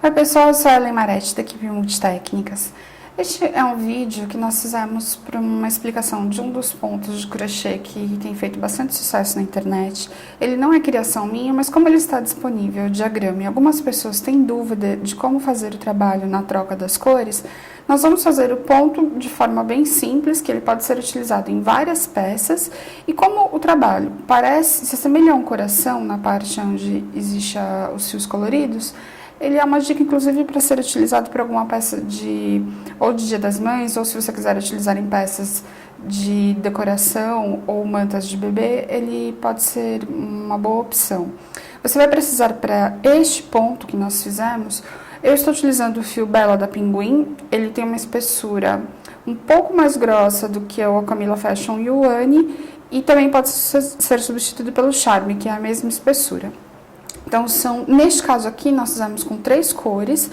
Oi pessoal, eu sou a Ellen Maretti da equipe Multitécnicas. Este é um vídeo que nós fizemos para uma explicação de um dos pontos de crochê que tem feito bastante sucesso na internet. Ele não é criação minha, mas como ele está disponível, o diagrama, e algumas pessoas têm dúvida de como fazer o trabalho na troca das cores, nós vamos fazer o ponto de forma bem simples, que ele pode ser utilizado em várias peças, e como o trabalho se assemelha a um coração na parte onde existem os fios coloridos, ele é uma dica, inclusive, para ser utilizado para alguma peça de Dia das Mães, ou se você quiser utilizar em peças de decoração ou mantas de bebê, ele pode ser uma boa opção. Você vai precisar, para este ponto que nós fizemos, eu estou utilizando o fio Bella da Pinguim. Ele tem uma espessura um pouco mais grossa do que o Camila Fashion Yuani, e também pode ser substituído pelo Charme, que é a mesma espessura. Então, neste caso aqui, nós fizemos com 3 cores.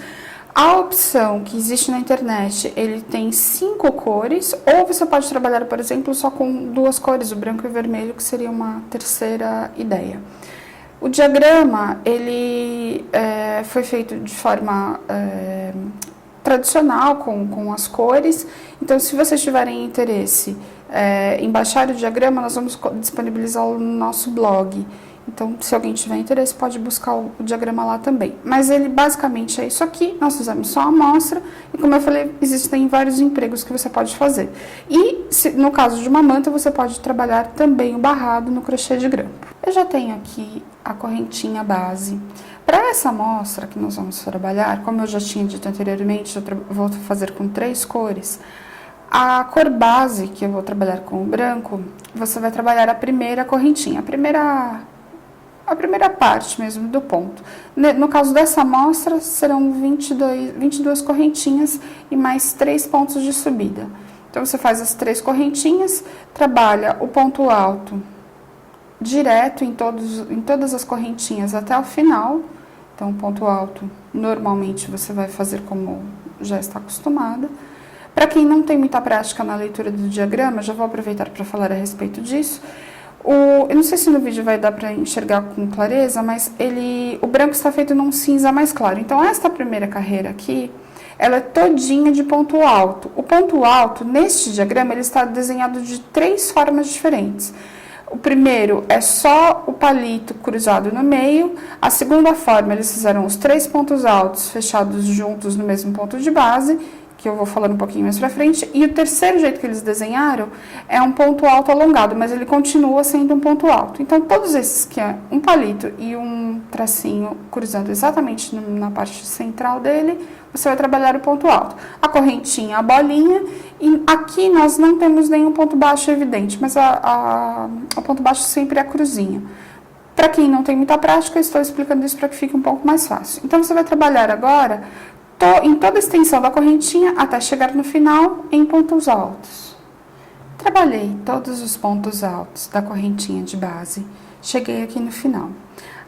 A opção que existe na internet, ele tem 5 cores, ou você pode trabalhar, por exemplo, só com 2 cores, o branco e o vermelho, que seria uma terceira ideia. O diagrama, ele foi feito de forma tradicional, com as cores. Então, se vocês tiverem interesse em baixar o diagrama, nós vamos disponibilizá-lo no nosso blog. Então, se alguém tiver interesse, pode buscar o diagrama lá também. Mas ele basicamente é isso aqui. Nós fizemos só a amostra e, como eu falei, existem vários empregos que você pode fazer. E, no caso de uma manta, você pode trabalhar também o barrado no crochê de grampo. Eu já tenho aqui a correntinha base. Para essa amostra que nós vamos trabalhar, como eu já tinha dito anteriormente, eu vou fazer com 3 cores. A cor base, que eu vou trabalhar com o branco, você vai trabalhar a primeira correntinha, a primeira parte mesmo do ponto. No caso dessa amostra, serão 22 correntinhas e mais 3 pontos de subida. Então, você faz as 3 correntinhas, trabalha o ponto alto direto em todas as correntinhas até o final. Então, o ponto alto, normalmente, você vai fazer como já está acostumada. Para quem não tem muita prática na leitura do diagrama, já vou aproveitar para falar a respeito disso. Eu não sei se no vídeo vai dar para enxergar com clareza, mas o branco está feito num cinza mais claro. Então, esta primeira carreira aqui, ela é todinha de ponto alto. O ponto alto, neste diagrama, ele está desenhado de 3 formas diferentes. O primeiro é só o palito cruzado no meio. A segunda forma, eles fizeram os 3 pontos altos fechados juntos no mesmo ponto de base, que eu vou falando um pouquinho mais pra frente. E o terceiro jeito que eles desenharam é um ponto alto alongado, mas ele continua sendo um ponto alto. Então, todos esses que é um palito e um tracinho cruzando exatamente na parte central dele, você vai trabalhar o ponto alto. A correntinha, a bolinha, e aqui nós não temos nenhum ponto baixo evidente, mas o ponto baixo sempre é a cruzinha. Para quem não tem muita prática, eu estou explicando isso para que fique um pouco mais fácil. Então, você vai trabalhar agora em toda a extensão da correntinha até chegar no final em pontos altos. Trabalhei todos os pontos altos da correntinha de base, cheguei aqui no final.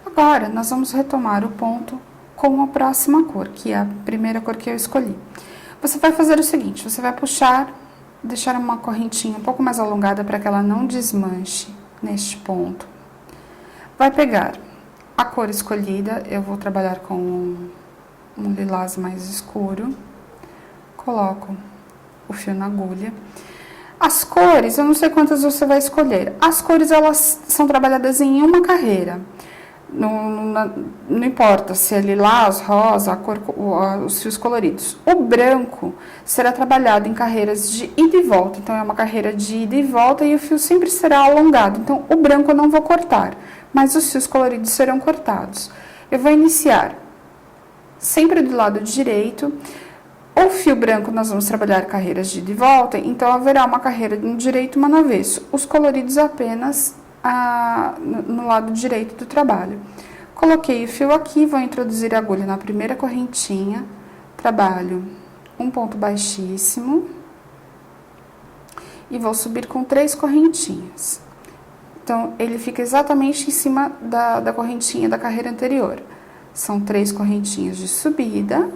Agora, nós vamos retomar o ponto com a próxima cor, que é a primeira cor que eu escolhi. Você vai fazer o seguinte, você vai deixar uma correntinha um pouco mais alongada para que ela não desmanche neste ponto. Vai pegar a cor escolhida, eu vou trabalhar com um lilás mais escuro, coloco o fio na agulha. As cores, eu não sei quantas você vai escolher. As cores, elas são trabalhadas em uma carreira. Não importa se é lilás, rosa, os fios coloridos. O branco será trabalhado em carreiras de ida e volta. Então, é uma carreira de ida e volta e o fio sempre será alongado. Então, o branco eu não vou cortar, mas os fios coloridos serão cortados. Eu vou iniciar sempre do lado direito. O fio branco nós vamos trabalhar carreiras de ida e volta, então haverá uma carreira no direito e uma no avesso. Os coloridos apenas no lado direito do trabalho. Coloquei o fio aqui, vou introduzir a agulha na primeira correntinha, trabalho um ponto baixíssimo e vou subir com 3 correntinhas. Então, ele fica exatamente em cima da correntinha da carreira anterior. São 3 correntinhas de subida.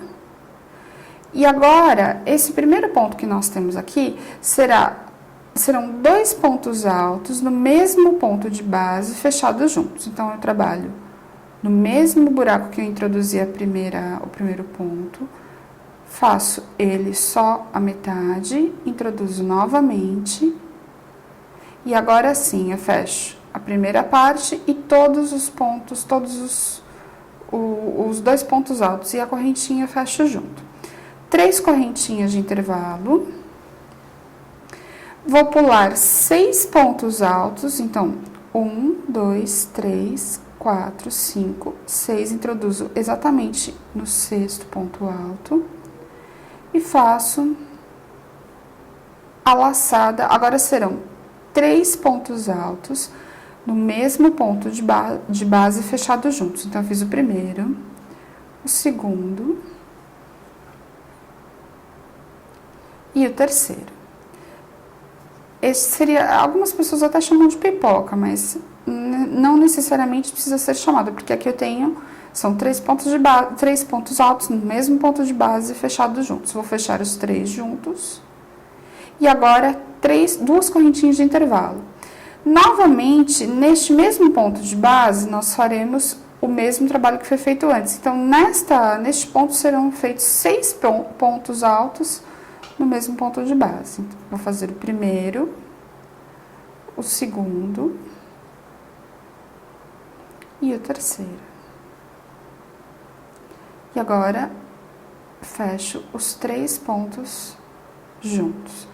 E agora, esse primeiro ponto que nós temos aqui serão 2 pontos altos no mesmo ponto de base fechados juntos. Então, eu trabalho no mesmo buraco que eu introduzi o primeiro ponto, faço ele só a metade, introduzo novamente, e agora sim eu fecho a primeira parte e todos os pontos, os 2 pontos altos e a correntinha eu fecho junto. 3 correntinhas de intervalo, vou pular 6 pontos altos, então 1, 2, 3, 4, 5, 6, introduzo exatamente no 6º ponto alto e faço a laçada. Agora serão 3 pontos altos no mesmo ponto de base fechado juntos. Então, eu fiz o primeiro, o segundo e o terceiro. Esse seria, algumas pessoas até chamam de pipoca, mas não necessariamente precisa ser chamado, porque aqui eu tenho, são 3 pontos altos no mesmo ponto de base fechados juntos. Vou fechar os 3 juntos. E agora, 2 correntinhas de intervalo. Novamente, neste mesmo ponto de base, nós faremos o mesmo trabalho que foi feito antes. Então, neste ponto serão feitos 6 pontos altos no mesmo ponto de base. Então, vou fazer o primeiro, o segundo e o terceiro. E agora, fecho os 3 pontos juntos.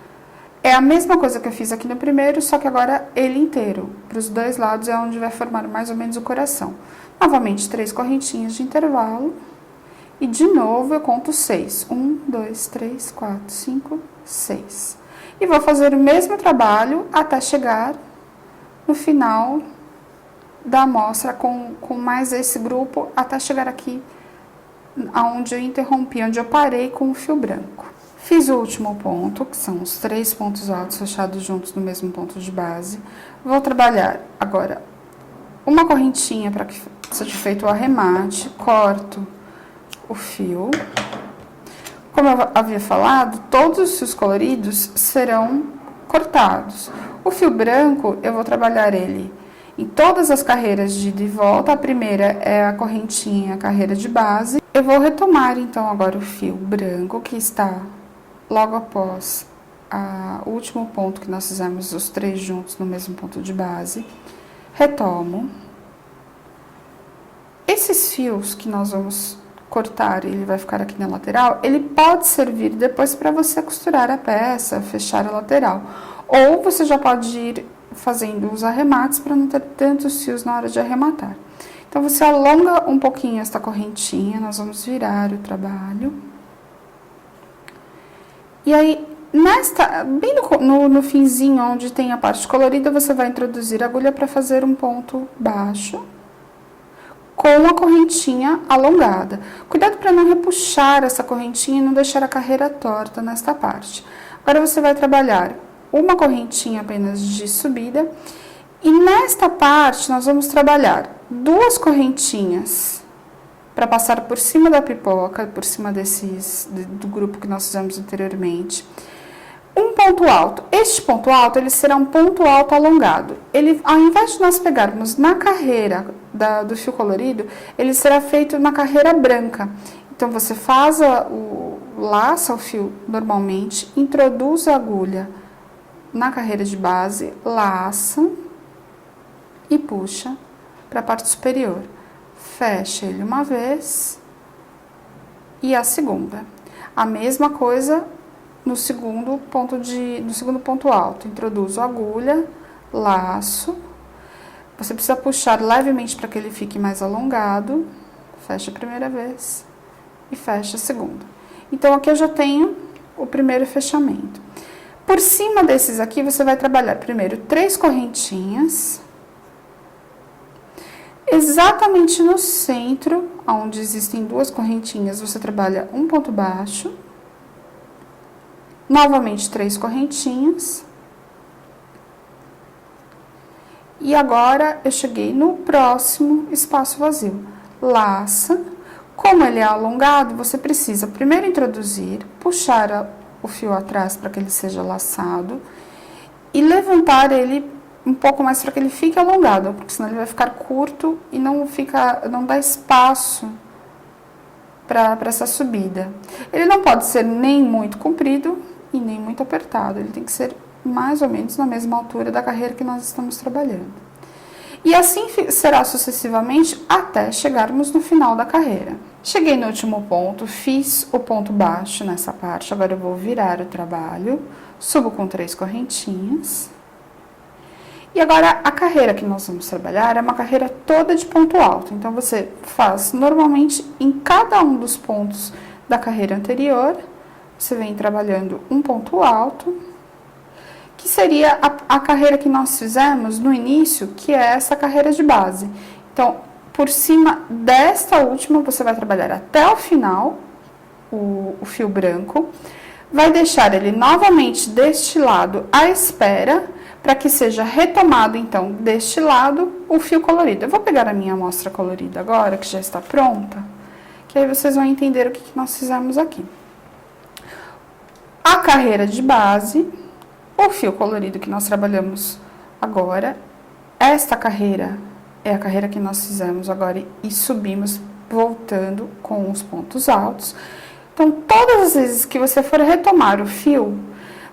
É a mesma coisa que eu fiz aqui no primeiro, só que agora ele inteiro. Para os 2 lados é onde vai formar mais ou menos o coração. Novamente, 3 correntinhas de intervalo. E de novo eu conto 6. 1, 2, 3, 4, 5, 6. E vou fazer o mesmo trabalho até chegar no final da amostra com mais esse grupo, até chegar aqui onde eu interrompi, onde eu parei com o fio branco. Fiz o último ponto, que são os 3 pontos altos fechados juntos no mesmo ponto de base. Vou trabalhar agora uma correntinha para que seja feito o arremate, corto o fio. Como eu havia falado, todos os fios coloridos serão cortados. O fio branco, eu vou trabalhar ele em todas as carreiras de ida e volta. A primeira é a correntinha, a carreira de base. Eu vou retomar, então, agora o fio branco, que está logo após o último ponto que nós fizemos os 3 juntos no mesmo ponto de base. Retomo. Esses fios que nós vamos cortar, ele vai ficar aqui na lateral, ele pode servir depois para você costurar a peça, fechar a lateral. Ou você já pode ir fazendo os arremates para não ter tantos fios na hora de arrematar. Então, você alonga um pouquinho esta correntinha, nós vamos virar o trabalho. E aí, bem no finzinho, onde tem a parte colorida, você vai introduzir a agulha para fazer um ponto baixo, com a correntinha alongada. Cuidado para não repuxar essa correntinha e não deixar a carreira torta nesta parte. Agora, você vai trabalhar uma correntinha apenas de subida. E nesta parte, nós vamos trabalhar 2 correntinhas para passar por cima da pipoca, por cima do grupo que nós fizemos anteriormente. Um ponto alto. Este ponto alto, ele será um ponto alto alongado. Ele, ao invés de nós pegarmos na carreira do fio colorido, ele será feito na carreira branca. Então, você laça o fio normalmente, introduz a agulha na carreira de base, laça e puxa para a parte superior. Fecha ele uma vez e a segunda. A mesma coisa no segundo ponto alto. Introduzo a agulha, laço. Você precisa puxar levemente para que ele fique mais alongado. Fecha a primeira vez e fecha a segunda. Então, aqui eu já tenho o primeiro fechamento. Por cima desses aqui, você vai trabalhar primeiro 3 correntinhas. Exatamente no centro, onde existem 2 correntinhas, você trabalha um ponto baixo. Novamente 3 correntinhas. E agora, eu cheguei no próximo espaço vazio. Laça. Como ele é alongado, você precisa primeiro introduzir, puxar o fio atrás para que ele seja laçado e levantar ele um pouco mais para que ele fique alongado, porque senão ele vai ficar curto e não dá espaço para essa subida. Ele não pode ser nem muito comprido e nem muito apertado, ele tem que ser mais ou menos na mesma altura da carreira que nós estamos trabalhando. E assim será sucessivamente até chegarmos no final da carreira. Cheguei no último ponto, fiz o ponto baixo nessa parte, agora eu vou virar o trabalho, subo com 3 correntinhas. E agora a carreira que nós vamos trabalhar é uma carreira toda de ponto alto, então você faz normalmente em cada um dos pontos da carreira anterior, você vem trabalhando um ponto alto, que seria a carreira que nós fizemos no início, que é essa carreira de base. Então, por cima desta última, você vai trabalhar até o final, o fio branco, vai deixar ele novamente deste lado à espera, para que seja retomado, então, deste lado, o fio colorido. Eu vou pegar a minha amostra colorida agora, que já está pronta, que aí vocês vão entender o que nós fizemos aqui. A carreira de base, o fio colorido que nós trabalhamos agora, esta carreira é a carreira que nós fizemos agora e subimos voltando com os pontos altos. Então, todas as vezes que você for retomar o fio,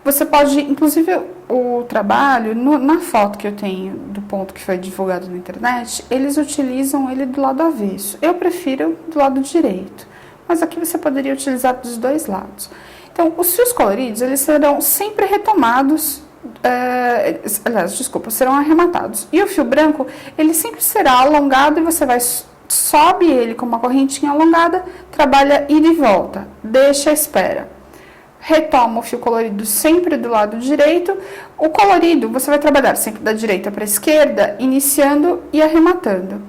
você pode, inclusive o trabalho, na foto que eu tenho do ponto que foi divulgado na internet, eles utilizam ele do lado avesso. Eu prefiro do lado direito, mas aqui você poderia utilizar dos dois lados. Então, os fios coloridos, eles serão sempre retomados, serão arrematados. E o fio branco, ele sempre será alongado e você sobe ele com uma correntinha alongada, trabalha ida e volta, deixa à espera. Retoma o fio colorido sempre do lado direito. O colorido, você vai trabalhar sempre da direita para a esquerda, iniciando e arrematando.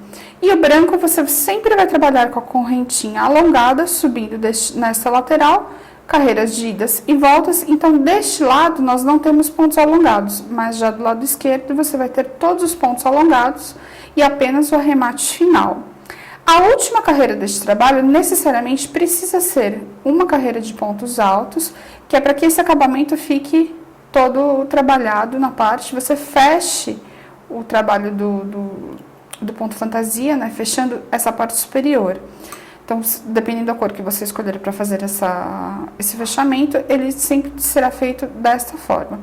E o branco, você sempre vai trabalhar com a correntinha alongada, subindo nesta lateral, carreiras de idas e voltas. Então, deste lado, nós não temos pontos alongados, mas já do lado esquerdo, você vai ter todos os pontos alongados e apenas o arremate final. A última carreira deste trabalho necessariamente precisa ser uma carreira de pontos altos, que é para que esse acabamento fique todo trabalhado na parte, você feche o trabalho do ponto fantasia, né, fechando essa parte superior. Então, dependendo da cor que você escolher para fazer esse fechamento, ele sempre será feito desta forma.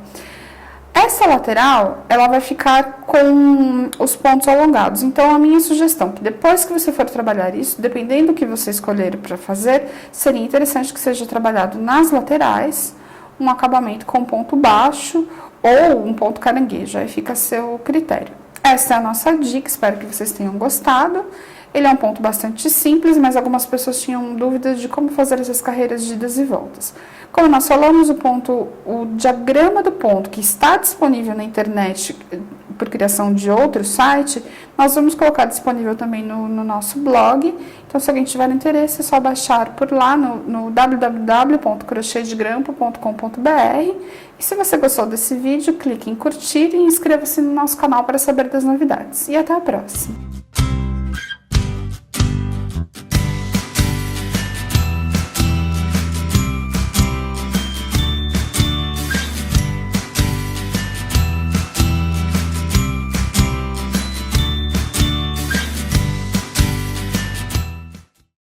Essa lateral, ela vai ficar com os pontos alongados. Então, a minha sugestão, que depois que você for trabalhar isso, dependendo do que você escolher para fazer, seria interessante que seja trabalhado nas laterais, um acabamento com ponto baixo ou um ponto caranguejo, aí fica a seu critério. Essa é a nossa dica, espero que vocês tenham gostado. Ele é um ponto bastante simples, mas algumas pessoas tinham dúvidas de como fazer essas carreiras de idas e voltas. Como nós falamos, o diagrama do ponto que está disponível na internet por criação de outro site, nós vamos colocar disponível também no nosso blog. Então, se alguém tiver interesse, é só baixar por lá no www.crochetdegrampo.com.br. E se você gostou desse vídeo, clique em curtir e inscreva-se no nosso canal para saber das novidades. E até a próxima!